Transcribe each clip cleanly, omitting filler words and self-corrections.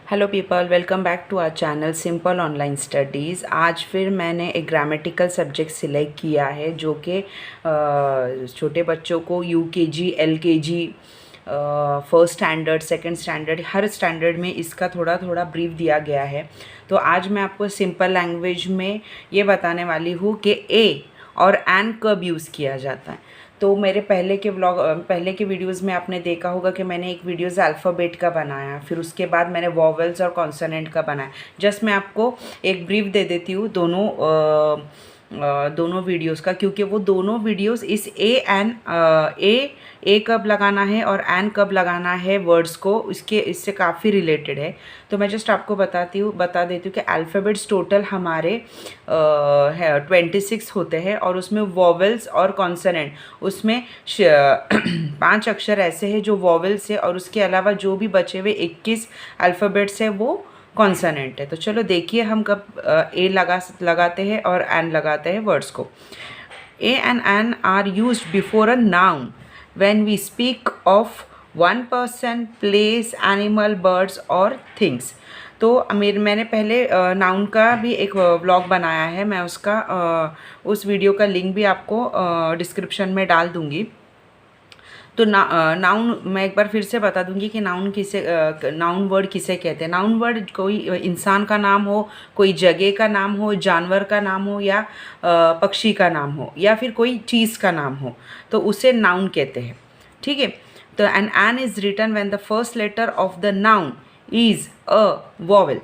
Hello people, welcome back to our channel simple online studies. आज फिर मैंने एक ग्रामेटिकल सब्जेक्ट सिलेक्ट किया है जो कि छोटे बच्चों को UKG, LKG, first standard, second standard, हर स्टैंडर्ड में इसका थोड़ा थोड़ा ब्रीफ दिया गया है। तो आज मैं आपको सिंपल लैंग्वेज में ये बताने वाली हूँ कि ए और एन कब यूज़ किया जाता है। तो मेरे पहले के वीडियोस में आपने देखा होगा कि मैंने एक वीडियोस अल्फ़ाबेट का बनाया, फिर उसके बाद मैंने वॉवेल्स और कॉन्सोनेंट का बनाया। जस्ट मैं आपको एक ब्रीफ दे देती हूँ दोनों वीडियोस का, क्योंकि वो दोनों वीडियोस इस ए कब लगाना है और एन कब लगाना है वर्ड्स को, इससे काफ़ी रिलेटेड है। तो मैं जस्ट आपको बता देती हूँ कि अल्फ़ाबेट्स टोटल हमारे 26 होते हैं, और उसमें वॉवेल्स और कॉन्सोनेंट उसमें 5 अक्षर ऐसे हैं जो वॉवेल्स है, और उसके अलावा जो भी बचे हुए 21 अल्फ़ाबेट्स है वो कॉन्सोनेंट है। तो चलो देखिए हम कब ए लगाते हैं और एन लगाते हैं वर्ड्स को। A and an are used before a noun when we speak of one person, place, animal, birds और थिंग्स। तो मैंने पहले नाउन का भी एक व्लॉग बनाया है, मैं उस वीडियो का लिंक भी आपको डिस्क्रिप्शन में डाल दूँगी। तो नाउन मैं एक बार फिर से बता दूंगी कि नाउन वर्ड किसे कहते हैं। नाउन वर्ड कोई इंसान का नाम हो, कोई जगह का नाम हो, जानवर का नाम हो, या पक्षी का नाम हो, या फिर कोई चीज़ का नाम हो, तो उसे नाउन कहते हैं। ठीक है। तो an is written when the first letter of the noun is a vowel.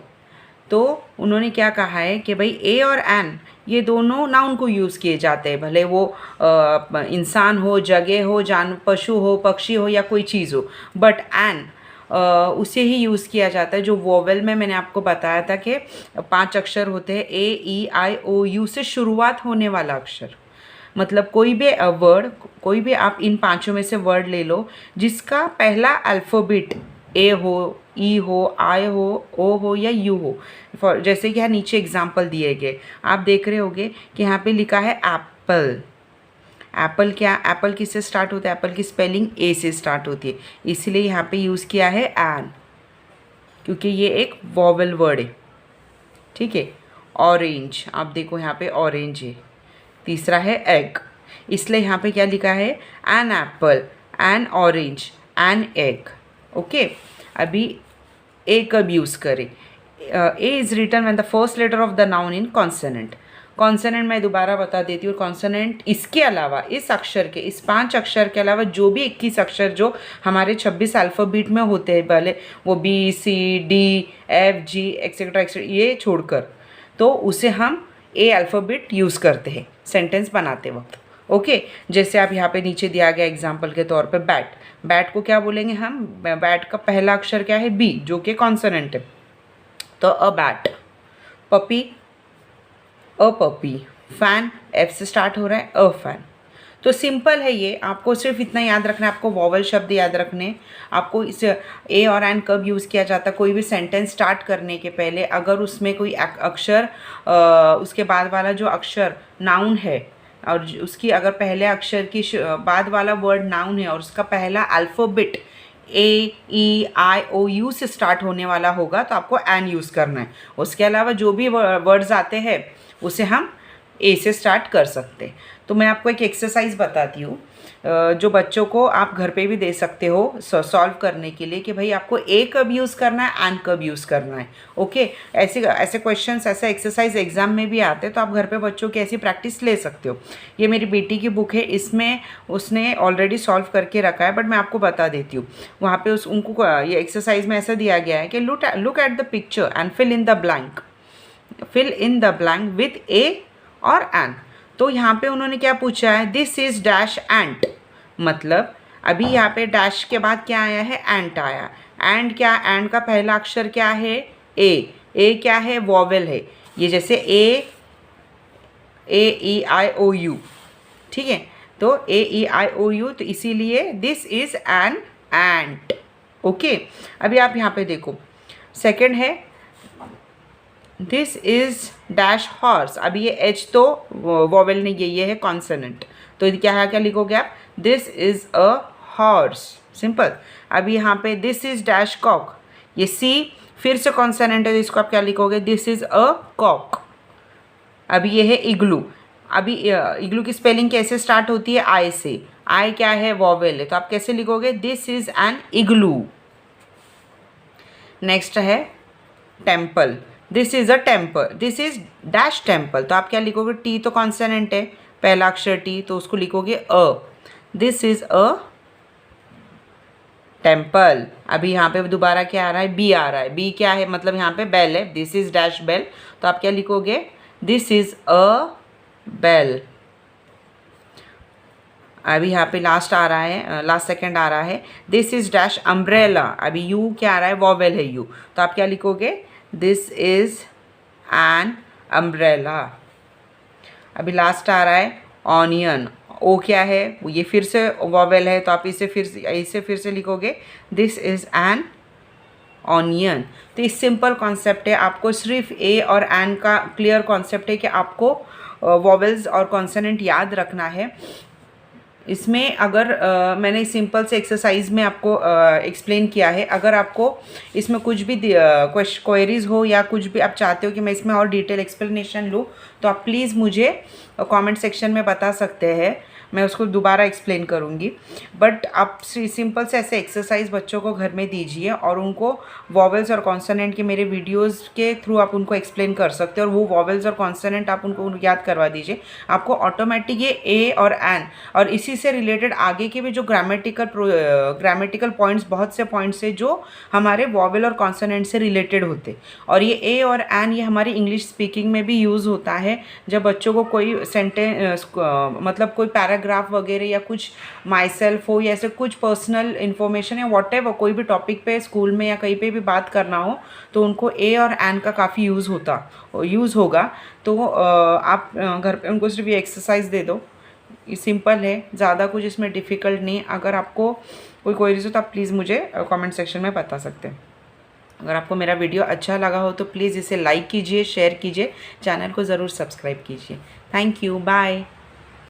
तो उन्होंने क्या कहा है कि भाई ए और एन ये दोनों नाउन को यूज़ किए जाते हैं, भले वो इंसान हो, जगह हो, पशु हो, पक्षी हो, या कोई चीज़ हो, बट एन उसे ही यूज़ किया जाता है जो वोवेल में मैंने आपको बताया था कि 5 अक्षर होते हैं, ए, ई, आई, ओ, यू से शुरुआत होने वाला अक्षर। मतलब कोई भी आप इन पांचों में से वर्ड ले लो जिसका पहला अल्फ़ाबेट ए हो, ई हो, आई हो, ओ हो या यू हो। जैसे कि यहाँ नीचे एग्जाम्पल दिए गए, आप देख रहे होंगे कि यहाँ पे लिखा है एप्पल। एप्पल किससे स्टार्ट होता है? एप्पल की स्पेलिंग ए से स्टार्ट होती है, इसलिए यहाँ पे यूज़ किया है एन, क्योंकि ये एक वॉवेल वर्ड है। ठीक है। ऑरेंज, आप देखो यहाँ पे ऑरेंज है। तीसरा है एग, इसलिए यहाँ पे क्या लिखा है? An apple, an orange, an egg. Okay. अभी ए कब यूज़ करें? A is written when the first letter of the noun in consonant. Consonant मैं दोबारा बता देती हूँ। कॉन्सोनेंट इसके अलावा, इस 5 अक्षर के अलावा जो भी 21 अक्षर जो हमारे 26 अल्फ़ाबेट में होते हैं, भले वो बी, सी, डी, एफ, जी एक्सेट्रा एक्सेट्रा, ये छोड़कर, तो उसे हम ए अल्फ़ाबेट यूज़ करते हैं सेंटेंस बनाते वक्त। ओके। जैसे आप यहाँ पे नीचे दिया गया एग्जाम्पल के तौर पे बैट को क्या बोलेंगे हम? बैट का पहला अक्षर क्या है? बी, जो कि कॉन्सोनेंट है, तो a bat. Puppy, a puppy. Fan, F से स्टार्ट हो रहा है, अ फैन। तो सिंपल है ये, आपको सिर्फ इतना याद रखना है, आपको वॉवल शब्द याद रखने। आपको इस ए और एन कब यूज़ किया जाता है? कोई भी सेंटेंस स्टार्ट करने के पहले अगर उसमें कोई अक्षर, उसके बाद वाला जो अक्षर नाउन है, और उसकी अगर पहले अक्षर की बाद वाला वर्ड नाउन है और उसका पहला alphabet A, E, I, O, U से स्टार्ट होने वाला होगा, तो आपको एन यूज़ करना है। उसके अलावा जो भी वर्ड्स आते हैं उसे हम ए से स्टार्ट कर सकते हैं। तो मैं आपको एक एक्सरसाइज बताती हूँ जो बच्चों को आप घर पे भी दे सकते हो सॉल्व करने के लिए, कि भाई आपको ए कब यूज़ करना है, एन कब यूज़ करना है। ओके। ऐसे क्वेश्चंस, ऐसे एक्सरसाइज एग्जाम में भी आते हैं, तो आप घर पे बच्चों की ऐसी प्रैक्टिस ले सकते हो। ये मेरी बेटी की बुक है, इसमें उसने ऑलरेडी सॉल्व करके रखा है, बट मैं आपको बता देती हूँ। वहाँ पे उनको ये एक्सरसाइज में ऐसा दिया गया है कि look at the picture and fill in the blank with a or an. तो यहाँ पे उन्होंने क्या पूछा है? दिस इज डैश एंट, मतलब अभी यहाँ पे डैश के बाद क्या आया है? एंट आया। एंड क्या? एंड का पहला अक्षर क्या है? ए क्या है? वॉवेल है। ये जैसे ए, ई, आई, ओ, यू। ठीक है। तो ए, ई, आई, ओ, यू, तो इसीलिए this is an ant. Okay. अभी आप यहाँ पे देखो, सेकंड है दिस इज डैश हॉर्स। अभी ये एच तो वॉवेल नहीं है, ये है कॉन्सोनेंट, तो क्या लिखोगे आप? This is a horse. Simple. अभी यहाँ पे दिस इज डैश कॉक, ये सी फिर से कॉन्सोनेंट है, तो इसको आप क्या लिखोगे, दिस इज़ अ कॉक। अभी ये है इग्लू। अभी इग्लू की स्पेलिंग कैसे स्टार्ट होती है, आई से। आई क्या है, वॉवेल है, तो आप कैसे लिखोगे, this is an igloo. Next है temple, this is a temple, this is dash temple, तो आप क्या लिखोगे, टी तो कॉन्सोनेंट है, पहला अक्षर टी, तो उसको लिखोगे अ, दिस इज अ टेम्पल। अभी यहाँ पे दोबारा क्या आ रहा है, बी आ रहा है, बी क्या है, मतलब यहाँ पे बेल है, दिस इज डैश बेल, तो आप क्या लिखोगे, दिस इज अ बेल। अभी यहाँ पे लास्ट आ रहा है, लास्ट सेकंड आ रहा है, दिस इज डैश अम्ब्रेला। अभी यू क्या आ रहा है, वॉवेल है यू, तो आप क्या लिखोगे, दिस इज एन अम्ब्रेला। अभी लास्ट आ रहा है ऑनियन, ओ क्या है, ये फिर से वॉवेल है, तो आप इसे फिर से लिखोगे, दिस इज एन ऑनियन। तो इस सिंपल कॉन्सेप्ट है, आपको सिर्फ ए और एन का क्लियर कॉन्सेप्ट है कि आपको वॉवेल्स और कॉन्सोनेंट याद रखना है। इसमें अगर मैंने सिंपल से एक्सरसाइज में आपको एक्सप्लेन किया है, अगर आपको इसमें कुछ भी क्वेरीज हो या कुछ भी आप चाहते हो कि मैं इसमें और डिटेल एक्सप्लेनेशन लूँ, तो आप प्लीज़ मुझे कमेंट सेक्शन में बता सकते हैं, मैं उसको दोबारा एक्सप्लेन करूँगी। बट आप सिंपल से ऐसे एक्सरसाइज बच्चों को घर में दीजिए और उनको वॉवेल्स और कॉन्सोनेंट के मेरे वीडियोस के थ्रू आप उनको एक्सप्लेन कर सकते हैं, और वो वॉवेल्स और कॉन्सोनेंट आप उनको याद करवा दीजिए, आपको ऑटोमेटिक ये ए और एन और इसी से रिलेटेड आगे के भी जो ग्रामेटिकल पॉइंट्स, बहुत से पॉइंट्स है जो हमारे वॉवेल और कॉन्सोनेंट से रिलेटेड होते, और ये ए और एन ये हमारी इंग्लिश स्पीकिंग में भी यूज़ होता है। जब बच्चों को कोई सेंटेंस मतलब कोई पैराग्राफ वगैरह या कुछ माई सेल्फ हो या ऐसे कुछ पर्सनल इन्फॉर्मेशन या वॉट एवर कोई भी टॉपिक पे स्कूल में या कहीं पे भी बात करना हो, तो उनको ए और एन का काफ़ी यूज़ होगा। तो आप घर पे उनको सिर्फ ये एक्सरसाइज दे दो, ये सिंपल है, ज़्यादा कुछ इसमें डिफ़िकल्ट नहीं। अगर आपको कोई क्वेरीज हो तो आप प्लीज़ मुझे कमेंट सेक्शन में बता सकते हैं। अगर आपको मेरा वीडियो अच्छा लगा हो तो प्लीज़ इसे लाइक कीजिए, शेयर कीजिए, चैनल को ज़रूर सब्सक्राइब कीजिए। Thank you, bye.